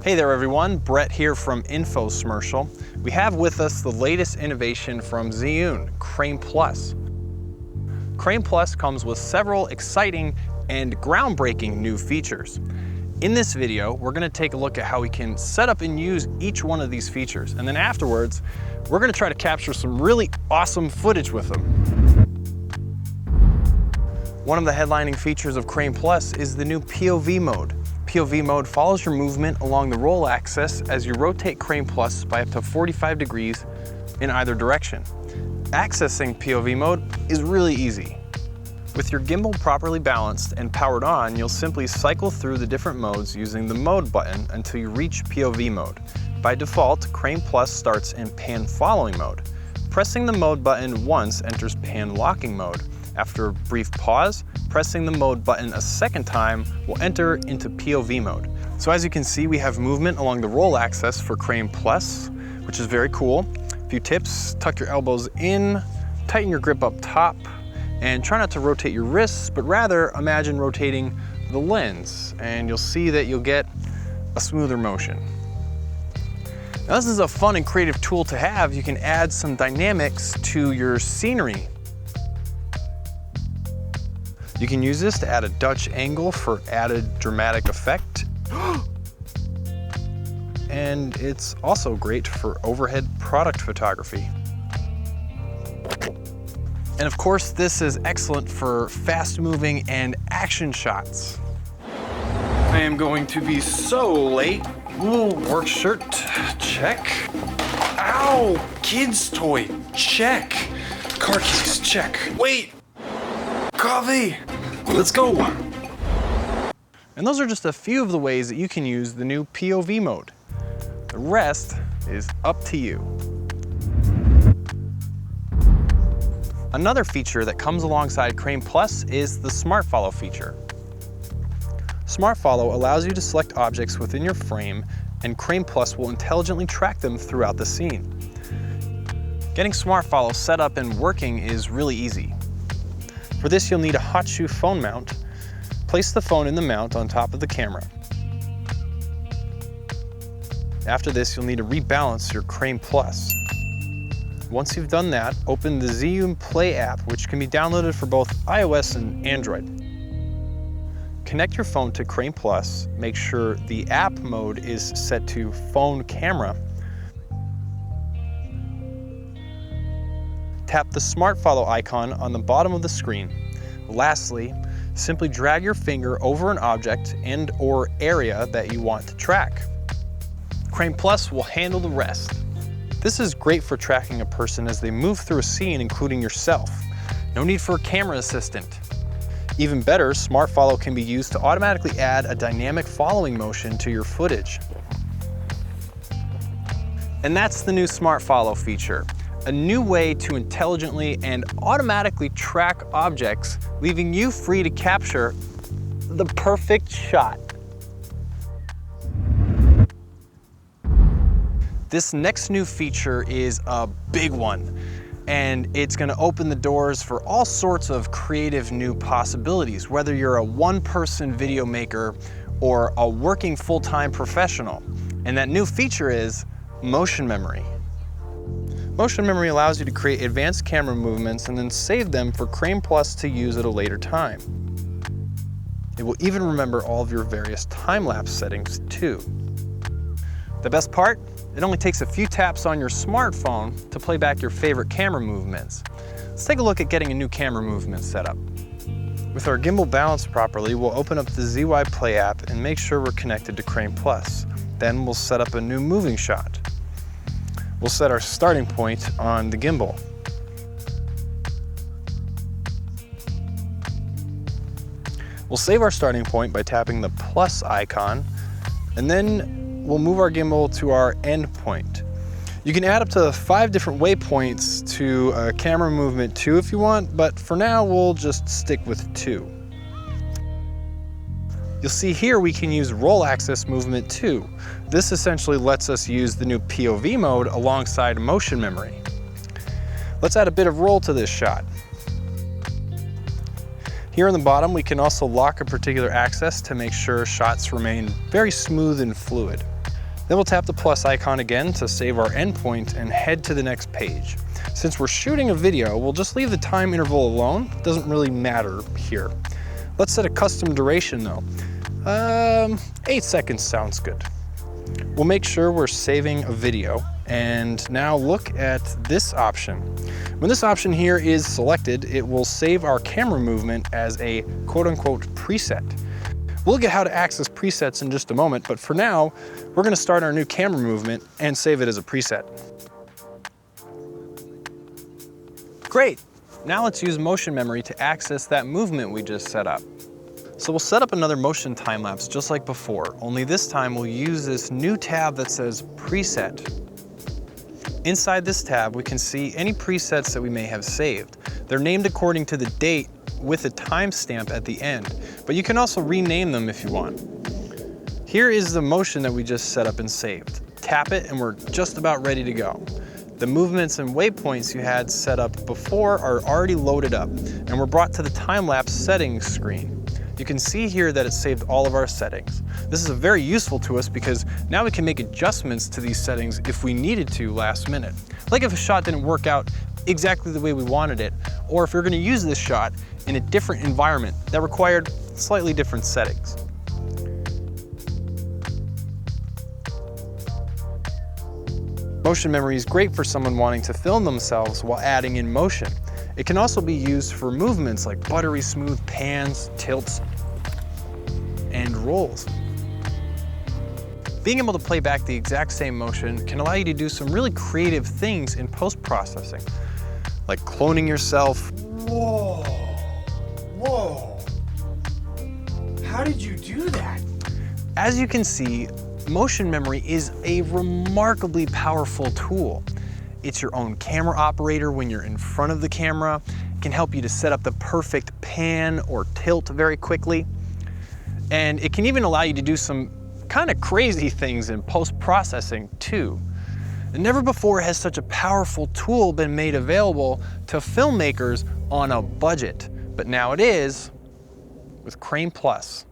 Hey there everyone, Brett here from Infosmercial. We have with us the latest innovation from Zhiyun, Crane Plus. Crane Plus comes with several exciting and groundbreaking new features. In this video, we're going to take a look at how we can set up and use each one of these features. And then afterwards, we're going to try to capture some really awesome footage with them. One of the headlining features of Crane Plus is the new POV mode. POV mode follows your movement along the roll axis as you rotate Crane Plus by up to 45 degrees in either direction. Accessing POV mode is really easy. With your gimbal properly balanced and powered on, you'll simply cycle through the different modes using the mode button until you reach POV mode. By default, Crane Plus starts in pan following mode. Pressing the mode button once enters pan locking mode. After a brief pause, pressing the mode button a second time will enter into POV mode. So as you can see, we have movement along the roll axis for Crane Plus, which is very cool. A few tips: tuck your elbows in, tighten your grip up top, and try not to rotate your wrists, but rather imagine rotating the lens, and you'll see that you'll get a smoother motion. Now this is a fun and creative tool to have. You can add some dynamics to your scenery. You can use this to add a Dutch angle for added dramatic effect. And it's also great for overhead product photography. And of course, this is excellent for fast moving and action shots. I am going to be so late. Ooh, work shirt, check. Ow, kid's toy, check. Car keys, check. Wait, coffee, let's go. And those are just a few of the ways that you can use the new POV mode. The rest is up to you. Another feature that comes alongside Crane Plus is the Smart Follow feature. Smart Follow allows you to select objects within your frame, and Crane Plus will intelligently track them throughout the scene. Getting Smart Follow set up and working is really easy. For this, you'll need a hot shoe phone mount. Place the phone in the mount on top of the camera. After this, you'll need to rebalance your Crane Plus. Once you've done that, open the Zhiyun Play app, which can be downloaded for both iOS and Android. Connect your phone to Crane Plus. Make sure the app mode is set to phone camera. Tap the Smart Follow icon on the bottom of the screen. Lastly, simply drag your finger over an object and/or area that you want to track. Crane Plus will handle the rest. This is great for tracking a person as they move through a scene, including yourself. No need for a camera assistant. Even better, Smart Follow can be used to automatically add a dynamic following motion to your footage. And that's the new Smart Follow feature. A new way to intelligently and automatically track objects, leaving you free to capture the perfect shot. This next new feature is a big one, and it's going to open the doors for all sorts of creative new possibilities, whether you're a one-person video maker or a working full-time professional. And that new feature is motion memory. Motion memory allows you to create advanced camera movements and then save them for Crane Plus to use at a later time. It will even remember all of your various time-lapse settings too. The best part? It only takes a few taps on your smartphone to play back your favorite camera movements. Let's take a look at getting a new camera movement set up. With our gimbal balanced properly, we'll open up the ZY Play app and make sure we're connected to Crane Plus. Then we'll set up a new moving shot. We'll set our starting point on the gimbal. We'll save our starting point by tapping the plus icon, and then we'll move our gimbal to our end point. You can add up to 5 different waypoints to a camera movement too if you want, but for now we'll just stick with 2. You'll see here we can use roll axis movement too. This essentially lets us use the new POV mode alongside motion memory. Let's add a bit of roll to this shot. Here on the bottom, we can also lock a particular axis to make sure shots remain very smooth and fluid. Then we'll tap the plus icon again to save our endpoint and head to the next page. Since we're shooting a video, we'll just leave the time interval alone. It doesn't really matter here. Let's set a custom duration though. 8 seconds sounds good. We'll make sure we're saving a video, and now look at this option. When this option here is selected, it will save our camera movement as a quote-unquote preset. We'll look at how to access presets in just a moment, but for now, we're gonna start our new camera movement and save it as a preset. Great, now let's use motion memory to access that movement we just set up. So we'll set up another motion time lapse just like before, only this time we'll use this new tab that says Preset. Inside this tab, we can see any presets that we may have saved. They're named according to the date with a timestamp at the end, but you can also rename them if you want. Here is the motion that we just set up and saved. Tap it and we're just about ready to go. The movements and waypoints you had set up before are already loaded up, and we're brought to the time-lapse settings screen. You can see here that it saved all of our settings. This is very useful to us because now we can make adjustments to these settings if we needed to last minute. Like if a shot didn't work out exactly the way we wanted it, or if we're going to use this shot in a different environment that required slightly different settings. Motion memory is great for someone wanting to film themselves while adding in motion. It can also be used for movements like buttery smooth pans, tilts, and rolls. Being able to play back the exact same motion can allow you to do some really creative things in post-processing, like cloning yourself. Whoa, whoa. How did you do that? As you can see, motion memory is a remarkably powerful tool. It's your own camera operator when you're in front of the camera. It can help you to set up the perfect pan or tilt very quickly. And it can even allow you to do some kind of crazy things in post-processing too. And never before has such a powerful tool been made available to filmmakers on a budget. But now it is with Crane Plus.